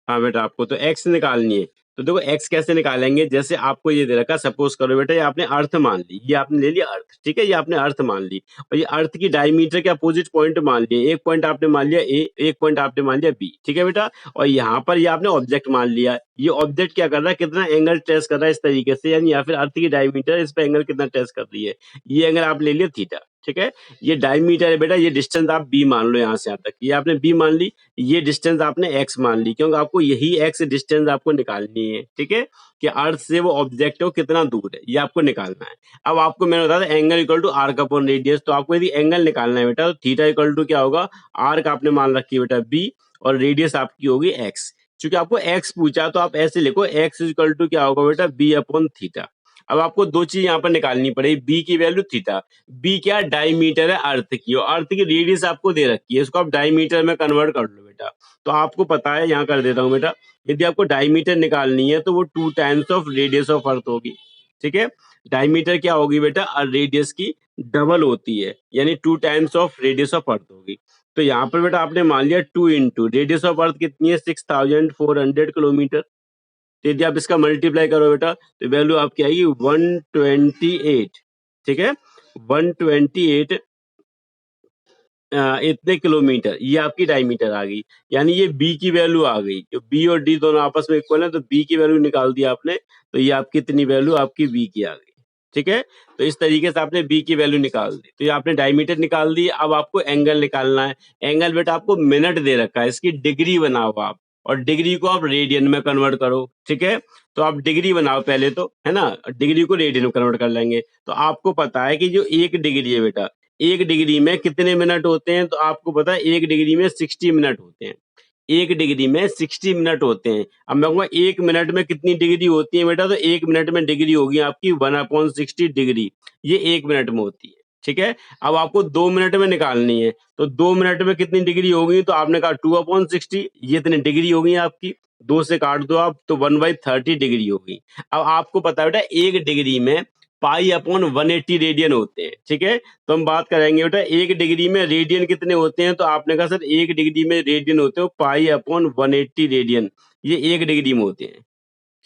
हाँ बेटा, आपको तो एक्स निकालनी है। तो देखो एक्स कैसे निकालेंगे, जैसे आपको ये दे रखा, सपोज करो बेटा ये आपने अर्थ मान ली, ये आपने ले लिया अर्थ, ठीक है, ये आपने अर्थ मान ली, और ये अर्थ की डायमीटर के अपोजिट पॉइंट मान लिए, एक पॉइंट आपने मान लिया ए, एक पॉइंट आपने मान लिया बी, ठीक है बेटा। और यहाँ पर ये आपने ऑब्जेक्ट मान लिया, ये ऑब्जेक्ट क्या कर रहा है, कितना एंगल टेस्ट कर रहा है इस तरीके से, यानी या फिर अर्थ की डायमीटर इस पे एंगल कितना टेस्ट कर रही है, ये एंगल आप ले लिया थीटा, ठीक है। ये डायमीटर है बेटा, ये डिस्टेंस आप बी मान लो, यहाँ से यहाँ तक ये आपने बी मान ली, ये डिस्टेंस आपने एक्स मान ली, क्योंकि आपको यही एक्स डिस्टेंस आपको निकालनी है, ठीक है, कि अर्थ से वो ऑब्जेक्ट हो कितना दूर है, ये आपको निकालना है। अब आपको मैंने बताया था angle equal to arc upon radius, तो आपको यदि एंगल निकालना है बेटा, तो थीटा इक्वल टू क्या होगा, आर्क आपने मान रखी है बेटा बी, और रेडियस आपकी होगी एक्स। चूंकि आपको एक्स पूछा तो आप ऐसे लिखो, एक्स इक्वल टू क्या होगा बेटा, बी अपॉन थीटा। अब आपको दो चीज यहाँ पर निकालनी पड़ेगी, बी की वैल्यू, थीटा। बी क्या, डायमीटर है अर्थ की, और अर्थ की रेडियस आपको दे रखी है, इसको आप डायमीटर में कन्वर्ट कर लो बेटा। तो आपको पता है, यहाँ कर देता हूँ बेटा, यदि आपको डायमीटर निकालनी है तो वो 2 times of radius of earth होगी, ठीक है। डायमीटर क्या होगी बेटा, रेडियस की डबल होती है, यानी 2 times of radius of earth होगी। तो यहाँ पर बेटा आपने मान लिया 2 इंटू रेडियस ऑफ अर्थ कितनी है, 6400 किलोमीटर। तो यदि आप इसका मल्टीप्लाई करो बेटा, तो वैल्यू आपकी आएगी 128, ठीक है, 128 इतने किलोमीटर, ये आपकी डायमीटर आ गई, यानी ये बी की वैल्यू आ गई। जो बी और डी दोनों आपस में इक्वल है, तो बी की वैल्यू निकाल दी आपने, तो ये आपकी इतनी वैल्यू आपकी बी की आ गई, ठीक है। तो इस तरीके से आपने बी की वैल्यू निकाल दी, तो ये आपने डायमीटर निकाल दी। अब आपको एंगल निकालना है। एंगल बेटा आपको मिनट दे रखा है, इसकी डिग्री बनाओ आप, और डिग्री को आप रेडियन में कन्वर्ट करो, ठीक है। तो आप डिग्री बनाओ पहले तो, है ना, डिग्री को रेडियन में कन्वर्ट कर लेंगे। तो आपको पता है कि जो 1 डिग्री है बेटा, 1 डिग्री में कितने मिनट होते हैं, तो आपको पता है 1 डिग्री में 60 मिनट होते हैं। 1 डिग्री में 60 मिनट होते हैं। अब मैं कहूँगा 1 मिनट में कितनी डिग्री होती है बेटा, तो 1 मिनट में डिग्री होगी आपकी 1/60 डिग्री, ये 1 मिनट में होती है, ठीक है। अब आपको 2 मिनट में निकालनी है, तो 2 मिनट में कितनी डिग्री होगी, तो आपने कहा 2/60, ये इतनी डिग्री होगी आपकी, 2 से काट दो आप, तो 1/30 डिग्री होगी। अब आपको पता है बेटा 1 डिग्री में पाई अपॉन 180 रेडियन होते हैं, ठीक है। तो हम बात करेंगे बेटा 1 डिग्री में रेडियन कितने होते हैं, तो आपने कहा सर 1 डिग्री में रेडियन होते हैं पाई अपॉन 180 रेडियन, ये 1 डिग्री में होते हैं,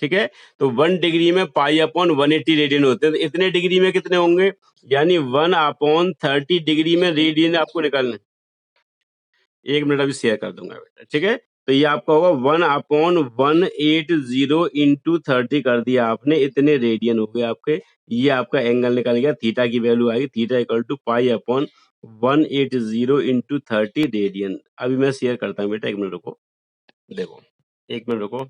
ठीक है। तो 1 डिग्री में पाई अपॉन 180 रेडियन होते हैं, तो इतने डिग्री में कितने होंगे, यानी 1/30 डिग्री में रेडियन आपको निकालना है। 1 मिनट अभी शेयर कर दूंगा बेटा, ठीक है। तो ये आपका होगा 1/180 इंटू 30 कर दिया आपने, इतने रेडियन हो गए आपके। ये आपका एंगल निकल गया, थीटा की वैल्यू आएगी, theta equal to pi upon 180 into 30 radian. अभी मैं शेयर करता हूँ बेटा, 1 मिनट रुको, देखो 1 मिनट रुको।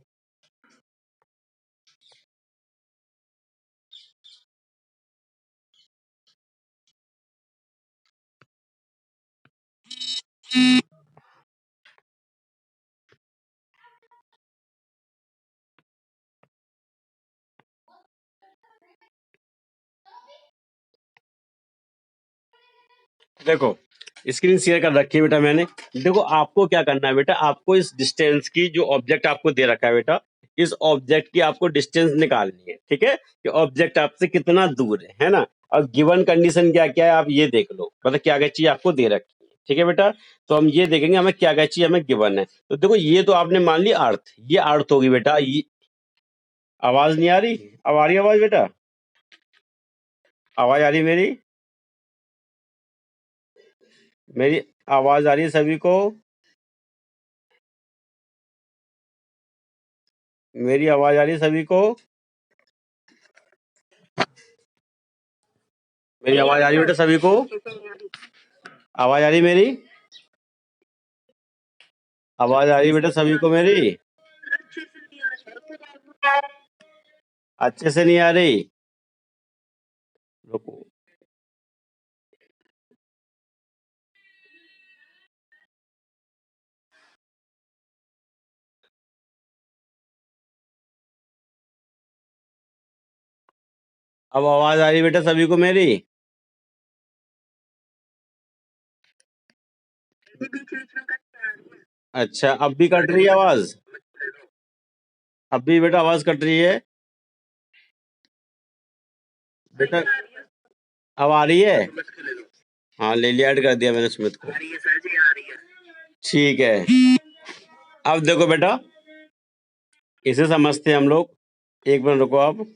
देखो स्क्रीन शेयर कर रखी है बेटा मैंने। देखो आपको क्या करना है बेटा, आपको इस डिस्टेंस की, जो ऑब्जेक्ट आपको दे रखा है बेटा, इस ऑब्जेक्ट की आपको डिस्टेंस निकालनी है, ठीक है, कि ऑब्जेक्ट आपसे कितना दूर है ना। और गिवन कंडीशन क्या क्या है आप ये देख लो, मतलब क्या क्या चीज आपको दे रखी है, ठीक है बेटा। तो हम ये देखेंगे हमें क्या क्या चीज हमें गिवन है। तो देखो ये तो आपने मान ली अर्थ, ये अर्थ होगी बेटा। ये आवाज नहीं आ रही, अब आ रही है आवाज बेटा, आवाज आ रही है मेरी, मेरी आवाज आ रही है सभी को, मेरी आवाज आ रही है सभी को, मेरी आवाज आ रही है बेटा सभी को, आवाज आ रही है मेरी, आवाज आ रही है बेटा सभी को मेरी, अच्छे से नहीं आ रही, रुको। अब आवाज आ रही है बेटा सभी को मेरी, अच्छा अब भी कट रही है आवाज, अब भी बेटा आवाज कट रही है बेटा, अब आ रही है, हाँ ले लिया, ऐड कर दिया मैंने सुमित को, ठीक है। अब देखो बेटा, इसे समझते हैं हम लोग। एक मिनट रुको आप।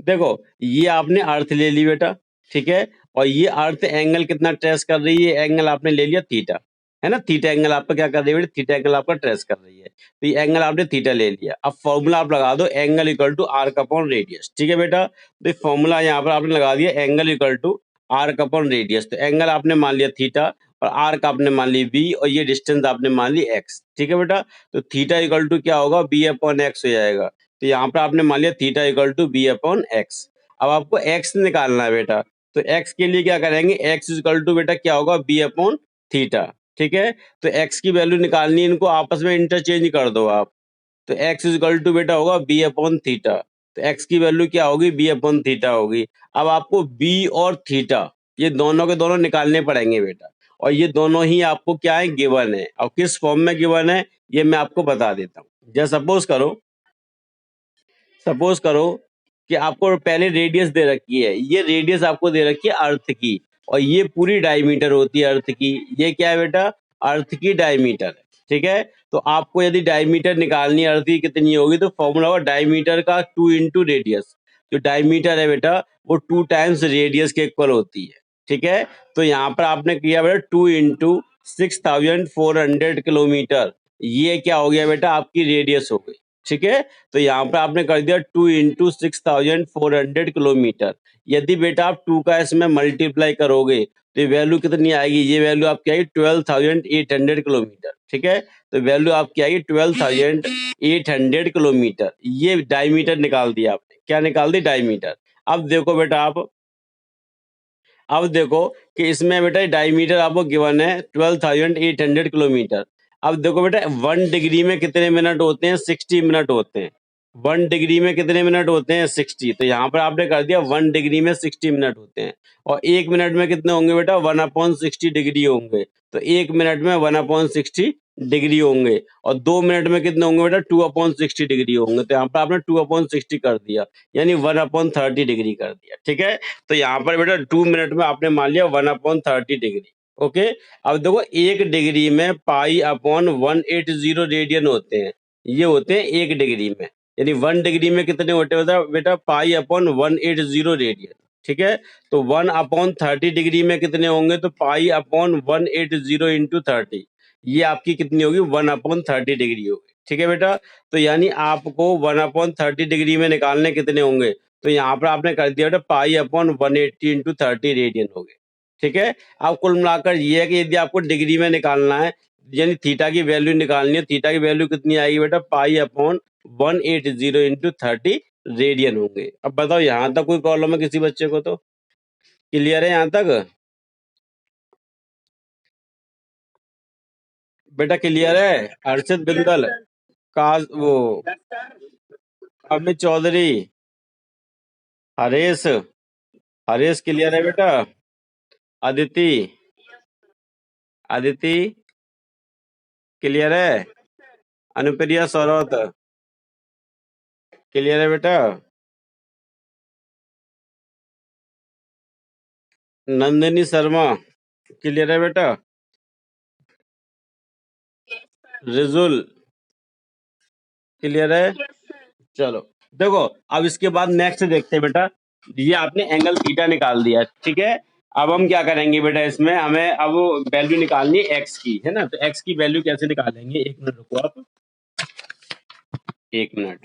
देखो, ये आपने अर्थ ले ली बेटा, ठीक है, और ये अर्थ एंगल कितना ट्रेस कर रही है, एंगल आपने ले लिया थीटा, है ना, थीटा एंगल आपका क्या कर रही है बेटा, थीटा एंगल आपका ट्रेस कर रही है, तो ये एंगल आपने थीटा ले लिया। अब फॉर्मूला आप लगा दो, angle equal to arc upon radius, ठीक है बेटा, तो फॉर्मूला यहाँ पर आपने लगा दिया, angle equal to arc upon radius, तो एंगल आपने मान लिया थीटा और आर्क आपने मान ली बी और ये डिस्टेंस आपने मान ली एक्स, ठीक है बेटा, तो थीटा इक्वल टू क्या होगा, बी अपॉन एक्स हो जाएगा, तो यहाँ पर आपने मान लिया theta equal to b upon x. अब आपको एक्स निकालना है बेटा, तो एक्स के लिए क्या करेंगे, एक्स इक्वल टू बेटा क्या होगा, बी अपॉन थीटा, ठीक है, तो एक्स की वैल्यू निकालनी है, इनको आपस में इंटरचेंज कर दो आप, तो एक्स इक्वल टू बेटा होगा बी अपॉन थीटा, तो एक्स की वैल्यू क्या होगी, बी अपॉन थीटा होगी। अब आपको बी और थीटा ये दोनों के दोनों निकालने पड़ेंगे बेटा, और ये दोनों ही आपको क्या है, गिवन है, और किस फॉर्म में गिवन है ये मैं आपको बता देता हूँ। जैसे सपोज करो कि आपको पहले रेडियस दे रखी है, ये रेडियस आपको दे रखी है अर्थ की, और ये पूरी डायमीटर होती है अर्थ की, ये क्या है बेटा, अर्थ की डायमीटर है, ठीक है, तो आपको यदि डायमीटर निकालनी है अर्थ की कितनी होगी, तो फॉर्मूला होगा डायमीटर का 2 इंटू रेडियस, जो डायमीटर है बेटा वो 2 टाइम्स रेडियस के इक्वल होती है, ठीक है, तो यहाँ पर आपने किया बेटा 2 इंटू 6400 किलोमीटर, ये क्या हो गया बेटा, आपकी रेडियस हो गई, ठीक है, तो यहाँ पर आपने कर दिया 2 इंटू 6400 किलोमीटर। यदि बेटा आप 2 का इसमें मल्टीप्लाई करोगे तो ये वैल्यू कितनी आएगी, ये वैल्यू आपकी आएगी 12,800 किलोमीटर, ठीक है, तो वैल्यू आपकी आएगी 12,800 किलोमीटर, ये डायमीटर निकाल दिया आपने, क्या निकाल दी, डायमीटर। अब देखो बेटा आप, अब देखो कि इसमें बेटा डायमीटर आपको गिवन है 12,800 किलोमीटर। अब देखो बेटा 1 डिग्री में कितने मिनट होते हैं, 60 मिनट होते हैं, 1 डिग्री में कितने मिनट होते हैं, 60, तो यहाँ पर आपने कर दिया 1 डिग्री में 60 मिनट होते हैं, और 1 मिनट में कितने होंगे बेटा, 1/60 डिग्री होंगे, तो 1 मिनट में 1/60 डिग्री होंगे, और 2 मिनट में कितने होंगे बेटा, 2/60 डिग्री होंगे, तो यहाँ पर आपने 2/60 कर दिया, यानी 1/30 डिग्री कर दिया, ठीक है, तो यहाँ पर बेटा 2 मिनट में आपने मान लिया 1/30 डिग्री, ओके। अब देखो 1 डिग्री में π/180 रेडियन होते हैं, ये होते हैं 1 डिग्री में, यानी 1 डिग्री में कितने होते हैं बेटा, π/180 रेडियन, ठीक है, तो 1/30 डिग्री में कितने होंगे, तो π/180 इंटू 30, ये आपकी कितनी होगी, 1/30 डिग्री होगी, ठीक है बेटा, तो यानी आपको 1/30 डिग्री में निकालने कितने होंगे, तो यहाँ पर आपने कर दिया बेटा π/180 इंटू 30 रेडियन हो गए, ठीक है। अब कुल मिलाकर ये है कि यदि आपको डिग्री में निकालना है, यानी थीटा की वैल्यू निकालनी है, थीटा की वैल्यू कितनी आएगी बेटा, π/180 इंटू 30 रेडियन होंगे। अब बताओ यहाँ तक कोई प्रॉब्लम है किसी बच्चे को, तो क्लियर है यहाँ तक बेटा, क्लियर है, अर्षित बिंदल, काज वो अमित चौधरी, हरेश, हरेश क्लियर है बेटा, अदिति, अदिति क्लियर है, अनुप्रिया सौरभ क्लियर है बेटा, नंदिनी शर्मा क्लियर है बेटा, रिजुल क्लियर है, चलो देखो, अब इसके बाद नेक्स्ट देखते हैं बेटा, ये आपने एंगल थीटा निकाल दिया, ठीक है, अब हम क्या करेंगे बेटा, इसमें हमें अब वैल्यू निकालनी है एक्स की, है ना, तो एक्स की वैल्यू कैसे निकालेंगे, 1 मिनट रुको आप, 1 मिनट,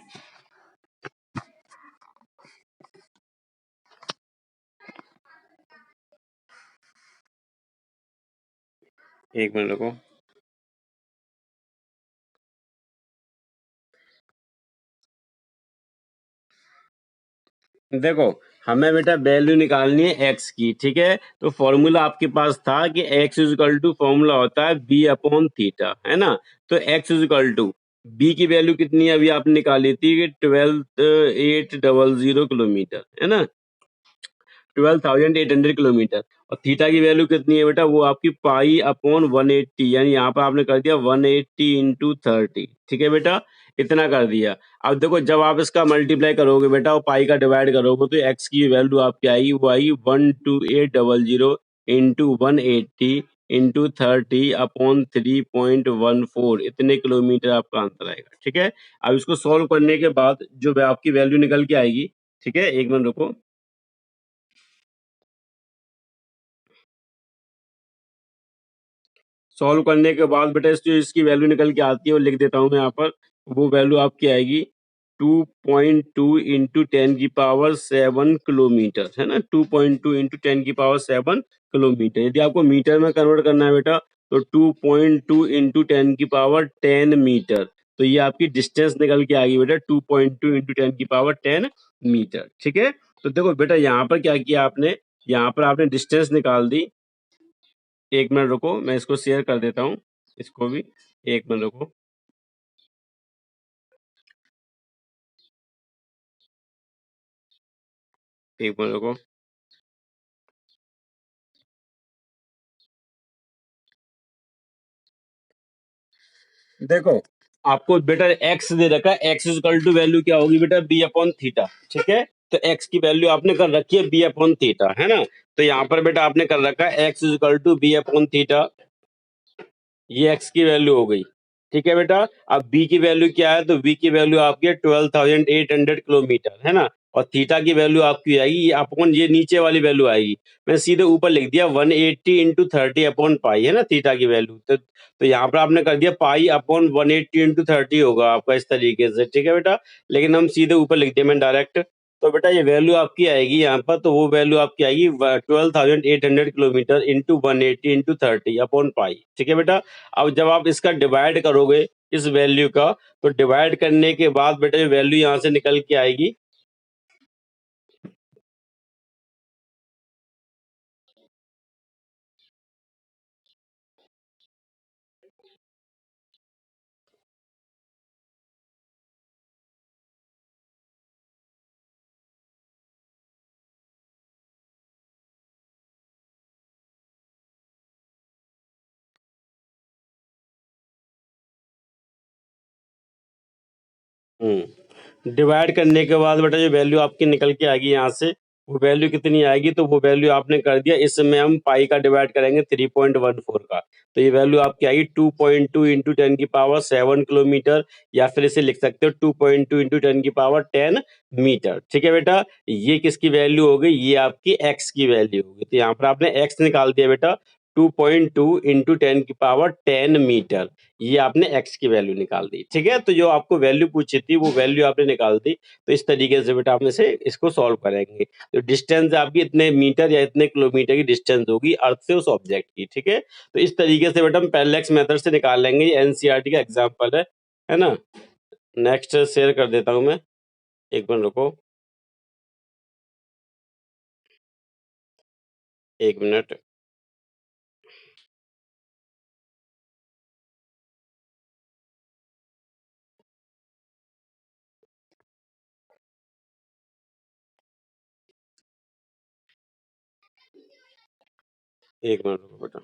1 मिनट रुको। देखो, हमें बेटा वैल्यू निकालनी है एक्स की, ठीक है, तो फॉर्मूला आपके पास था कि x is equal to, formula होता है बी अपॉन थीटा, है ना, तो x is equal to b की वैल्यू कितनी है, अभी आपने निकाली थी कि 12,800 किलोमीटर, है ना, 12,800 किलोमीटर, और थीटा की वैल्यू कितनी है बेटा, वो आपकी π/180, यानी यहाँ पर आपने कर दिया 180 इंटू 30, ठीक है बेटा, इतना कर दिया। अब देखो जब आप इसका मल्टीप्लाई करोगे बेटा और पाई का डिवाइड करोगे तो एक्स की वैल्यू आपकी आएगी, वो आएगी 12800 इंटू 180 इंटू 30/3.14, इतने किलोमीटर आपका आंसर आएगा। ठीक है, अब इसको सॉल्व करने के बाद जो आपकी वैल्यू निकल के आएगी, ठीक है, एक मिनट रुको। सॉल्व करने के बाद बेटा जो इसकी वैल्यू निकल के आती है वो लिख देता हूँ मैं यहाँ पर। वो वैल्यू आपकी आएगी 2.2 इंटू 10 की पावर 7 किलोमीटर, है ना, 2.2 इंटू 10 की पावर 7 किलोमीटर। यदि आपको मीटर में कन्वर्ट करना है बेटा तो 2.2 इंटू 10 की पावर 10 मीटर। तो ये आपकी डिस्टेंस निकल के आएगी बेटा 2.2 इंटू 10 की पावर 10 मीटर। ठीक है, तो देखो बेटा यहाँ पर क्या किया आपने, यहाँ पर आपने डिस्टेंस निकाल दी। एक मिनट रुको, मैं इसको शेयर कर देता हूँ, इसको भी। एक मिनट रुको, एक मिनट रुको। देखो आपको बेटा एक्स दे रखा है, एक्स इक्वल टू वैल्यू क्या होगी बेटा, बी अपॉन थीटा। ठीक है, तो एक्स की वैल्यू आपने कर रखी है बी अपॉन थीटा, है ना। तो यहाँ पर बेटा आपने कर रखा है x equal to b upon theta, ये एक्स की वैल्यू हो गई। ठीक है बेटा, अब बी की वैल्यू क्या है, तो बी की वैल्यू आपकी है 12,800 किलोमीटर, है ना। और थीटा की वैल्यू आपकी आएगी ये अपॉन ये नीचे वाली वैल्यू आएगी। मैं सीधे ऊपर लिख दिया 180 इंटू 30/पाई, है ना, थीटा की वैल्यू। तो यहाँ पर आपने कर दिया पाई अपॉन 180 इंटू 30 होगा आपका इस तरीके से। ठीक है बेटा, लेकिन हम सीधे ऊपर लिख दिया मैं डायरेक्ट। तो बेटा ये वैल्यू आपकी आएगी यहाँ पर, तो वो वैल्यू आपकी आएगी 12,800 किलोमीटर इंटू 180 इंटू 30/पाई। ठीक है बेटा, अब जब आप इसका डिवाइड करोगे इस वैल्यू का, तो डिवाइड करने के बाद बेटा जो वैल्यू यहाँ से निकल के आएगी, डिवाइड करने के बाद बेटा जो वैल्यू आपकी निकल के आएगी यहाँ से, वो वैल्यू कितनी आएगी, तो वो वैल्यू आपने कर दिया, इसमें हम पाई का डिवाइड करेंगे 3.14 का। तो ये वैल्यू आपकी आएगी 2.2 इंटू 10 की पावर 7 किलोमीटर, या फिर इसे लिख सकते हो 2.2 इंटू 10 की पावर 10 मीटर। ठीक है बेटा, ये किसकी वैल्यू हो गई, ये आपकी एक्स की वैल्यू होगी। तो यहाँ पर आपने एक्स निकाल दिया बेटा 2.2 इंटू 10 की पावर 10 मीटर, ये आपने एक्स की वैल्यू निकाल दी। ठीक है, तो जो आपको वैल्यू पूछी थी वो वैल्यू आपने निकाल दी। तो इस तरीके से बेटा आप में से इसको सॉल्व करेंगे। तो डिस्टेंस आपकी इतने मीटर या इतने किलोमीटर की डिस्टेंस होगी अर्थ से उस ऑब्जेक्ट की। ठीक है, तो इस तरीके से बेटा हम पैरेलैक्स मेथड से निकाल लेंगे, ये एनसीईआरटी का एग्जाम्पल है ना। नेक्स्ट शेयर कर देता हूँ मैं, एक मिनट रुको, एक मिनट। एक मिनट रुको बेटा।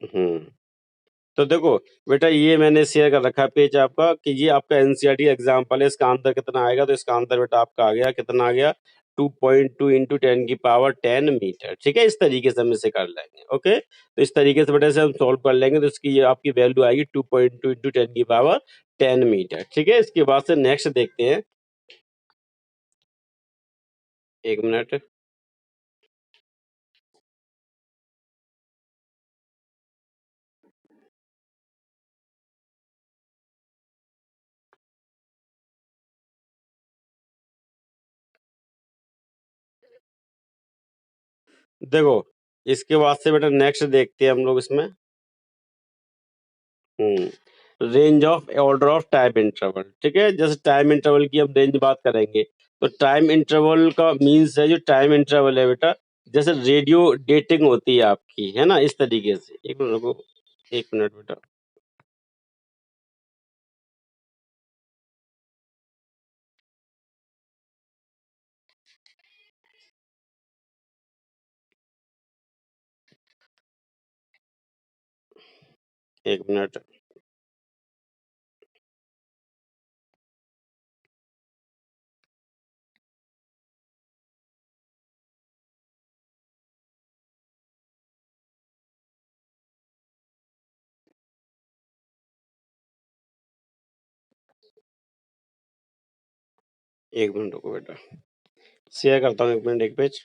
हम्म तो देखो बेटा, ये मैंने शेयर कर रखा है पेज आपका कि ये आपका एनसीईआरटी एग्जाम्पल है। इसका आंसर कितना आएगा, तो इसका आंसर बेटा आपका आ गया, कितना आ गया, 2.2 इंटू 10 की पावर 10 मीटर। ठीक है, इस तरीके से हम इसे कर लेंगे। ओके, तो इस तरीके से बेटा से हम सॉल्व कर लेंगे, तो इसकी ये आपकी वैल्यू आएगी 2.2 इंटू 10 की पावर 10 मीटर। ठीक है, इसके बाद से नेक्स्ट देखते हैं, एक मिनट। देखो इसके बाद से बेटा नेक्स्ट देखते हैं हम लोग इसमें। Range of order of time interval. ठीक है, जैसे टाइम इंटरवल की हम रेंज बात करेंगे, तो टाइम इंटरवल का मीन्स है, जो टाइम इंटरवल है बेटा, जैसे रेडियो डेटिंग होती है आपकी, है ना, इस तरीके से। एक मिनट रुको, एक मिनट बेटा, एक मिनट। एक मिनट रुको बेटा, शेयर करता हूँ, एक मिनट, एक पेज।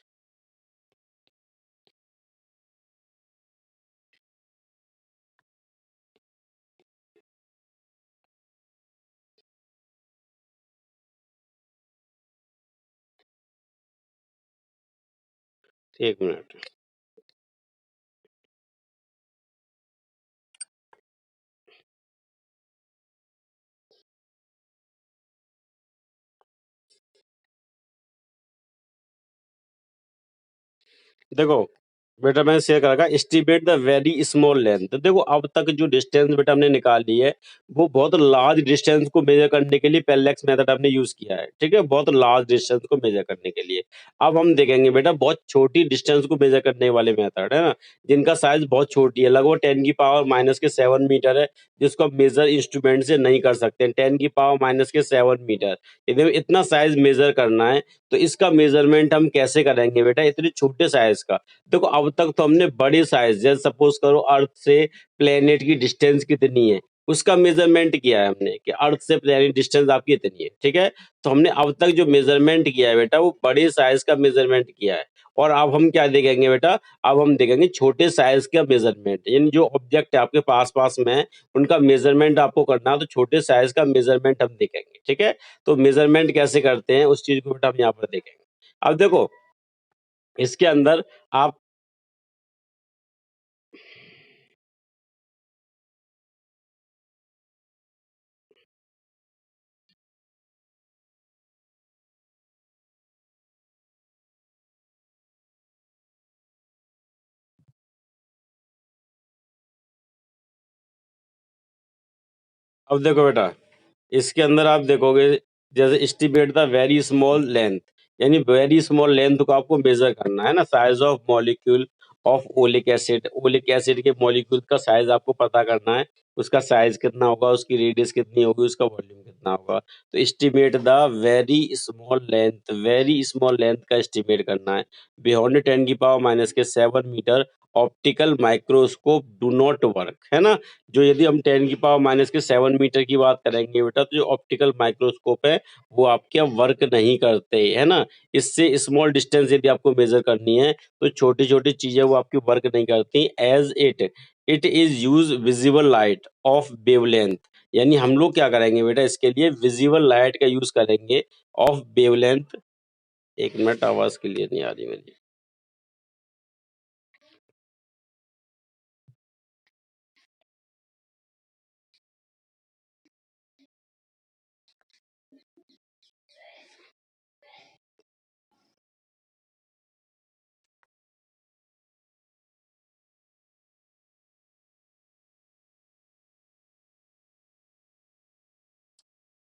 एक मिनट। देखो बेटा, मैंने शेयर कर रखा है, estimate the very small length. देखो अब तक जो डिस्टेंस बेटा हमने निकाल ली है, वो बहुत लार्ज डिस्टेंस को मेजर करने के लिए पैरेलैक्स मेथड हमने यूज किया है, ठीक है, बहुत लार्ज डिस्टेंस को मेजर करने के लिए। अब हम देखेंगे बेटा बहुत छोटी डिस्टेंस को मेजर करने वाले मेथड है ना, जिनका साइज बहुत छोटी है, लगभग 10⁻⁻⁷मीटर है, जिसको आप मेजर इंस्ट्रूमेंट से नहीं कर सकते। 10⁻⁻⁷मीटर, यदि इतना साइज मेजर करना है तो इसका मेजरमेंट हम कैसे करेंगे बेटा, इतने छोटे साइज का। देखो अब तक तो हमने बड़े साइज, जैसे सपोज करो अर्थ से प्लेनेट की डिस्टेंस कितनी है, उसका मेजरमेंट किया है हमने कि अर्थ से प्लेनेट डिस्टेंस आपकी इतनी है, ठीक है। तो हमने अब तक जो मेजरमेंट किया है बेटा, वो बड़े साइज का मेजरमेंट किया है। और अब हम क्या देखेंगे बेटा, अब हम देखेंगे छोटे साइज का मेजरमेंट, यानी जो ऑब्जेक्ट है आपके पास पास में है, उनका मेजरमेंट आपको करना है, तो छोटे साइज का मेजरमेंट हम देखेंगे, ठीक है। तो मेजरमेंट कैसे करते हैं उस चीज को बेटा हम यहाँ पर देखेंगे। अब देखो इसके अंदर आप, अब देखो बेटा इसके अंदर आप देखोगे, जैसे estimate the very small length, यानी वेरी स्मॉल लेंथ को आपको मेजर करना है ना, size of molecule of oleic acid, oleic acid के मॉलिक्यूल का साइज आपको पता करना है, उसका साइज कितना होगा, उसकी रेडियस कितनी होगी, उसका वॉल्यूम कितना होगा। तो estimate the very small length का एस्टिमेट करना है। बियॉन्ड 10⁻⁻⁷मीटर optical microscope do not work, है ना। जो यदि हम 10⁻⁻⁷मीटर की बात करेंगे बेटा, तो जो ऑप्टिकल माइक्रोस्कोप है वो आपके वर्क नहीं करते, है ना। इससे स्मॉल डिस्टेंस यदि आपको मेजर करनी है तो छोटी छोटी चीजें वो आपकी वर्क नहीं करती। As it is use visible light of wavelength, यानी हम लोग क्या करेंगे बेटा, इसके लिए विजिबल लाइट का यूज करेंगे ऑफ वेवलेंथ। एक मिनट, आवाज क्लियर नहीं आ रही मेरी।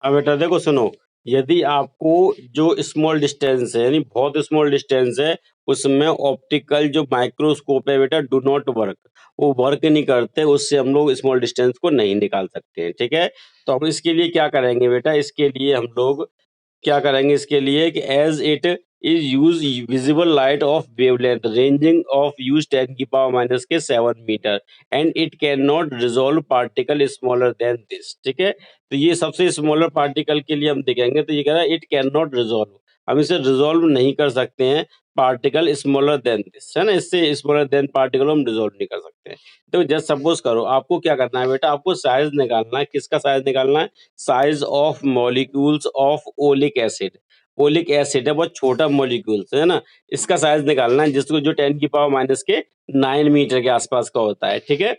अब बेटा देखो सुनो, यदि आपको जो स्मॉल डिस्टेंस है, यानी बहुत स्मॉल डिस्टेंस है, उसमें ऑप्टिकल जो माइक्रोस्कोप है बेटा डू नॉट वर्क, वो वर्क नहीं करते, उससे हम लोग स्मॉल डिस्टेंस को नहीं निकाल सकते हैं, ठीक है। तो हम इसके लिए क्या करेंगे बेटा, इसके लिए हम लोग क्या करेंगे, इसके लिए कि as it is use visible light of wavelength ranging of use 10⁻⁷मीटर and it can not resolve particle smaller than this, ठीक है। तो ये सबसे स्मॉलर पार्टिकल के लिए हम देखेंगे, तो ये कह रहा है इट कैन नॉट रिजोल्व, हम इसे रिजोल्व नहीं कर सकते हैं, पार्टिकल स्मॉलर देन दिस, है ना, इससे स्मॉलर देन पार्टिकल हम रिजोल्व नहीं कर सकते हैं। तो जस्ट सपोज करो, आपको क्या करना है बेटा, आपको साइज निकालना है, किसका साइज निकालना है, size of molecules of oleic acid. Oleic acid है बहुत छोटा मॉलिक्यूल्स, है ना, इसका साइज निकालना है, जिसको जो 10⁻⁹ के आसपास का होता है, ठीक है।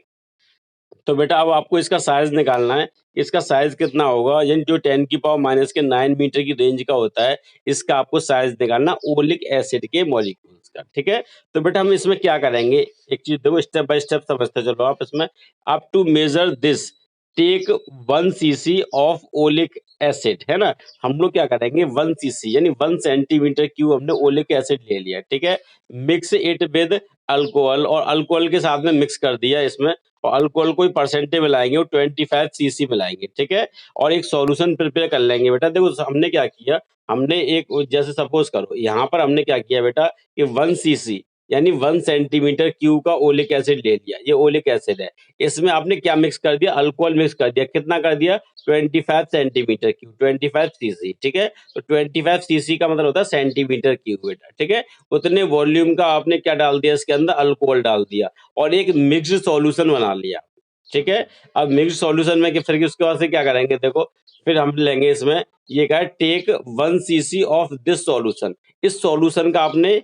तो बेटा अब आपको इसका साइज निकालना है, इसका साइज कितना होगा, यानी जो 10⁻⁹ की रेंज का होता है, इसका आपको साइज निकालना ओलिक एसिड के मॉलिक्यूल्स का, ठीक है। तो बेटा हम इसमें क्या करेंगे, एक चीज देखो, स्टेप बाय स्टेप समझते चलो आप इसमें। आप to measure this take 1 cc of oleic acid, है ना। हम लोग क्या करेंगे, 1 cc यानी 1 cm³ हमने ओलिक एसिड ले लिया, ठीक है। मिक्स इट विद अल्कोहल, और अल्कोहल के साथ में मिक्स कर दिया इसमें, और अल्कोहल कोई परसेंटेज मिलाएंगे, वो 25 cc मिलाएंगे, ठीक है। और एक सॉल्यूशन प्रिपेयर कर लेंगे बेटा। देखो हमने क्या किया, हमने एक, जैसे सपोज करो यहाँ पर हमने क्या किया बेटा कि 1 cc यानी 1 सेंटीमीटर क्यूब का ओलिक एसिड ले लिया, ये ओलिक एसिड है। इसमें आपने क्या मिक्स कर दिया, अल्कोहल मिक्स कर दिया, कितना कर दिया, 25 सेंटीमीटर क्यूब, 25 cc, ठीक है। तो 25 cc का मतलब होता है सेंटीमीटर क्यूब बेटा, ठीक है। उतने वॉल्यूम का आपने क्या डाल दिया इसके अंदर, अल्कोहल डाल दिया और एक मिक्स्ड सॉल्यूशन बना लिया, ठीक है। अब मिक्स्ड सॉल्यूशन में फिर उसके बाद से क्या करेंगे, देखो फिर हम लेंगे इसमें, ये कहा take 1 cc of this solution, इस सॉल्यूशन का आपने,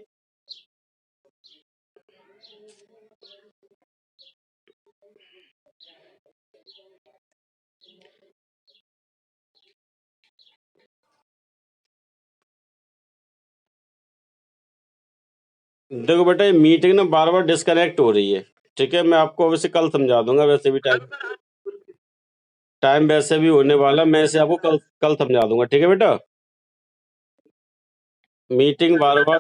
देखो बेटा ये मीटिंग ना बार बार डिस्कनेक्ट हो रही है, ठीक है। मैं आपको वैसे कल समझा दूंगा, वैसे भी टाइम टाइम वैसे भी होने वाला, मैं इसे आपको कल कल समझा दूंगा, ठीक है बेटा। मीटिंग बार बार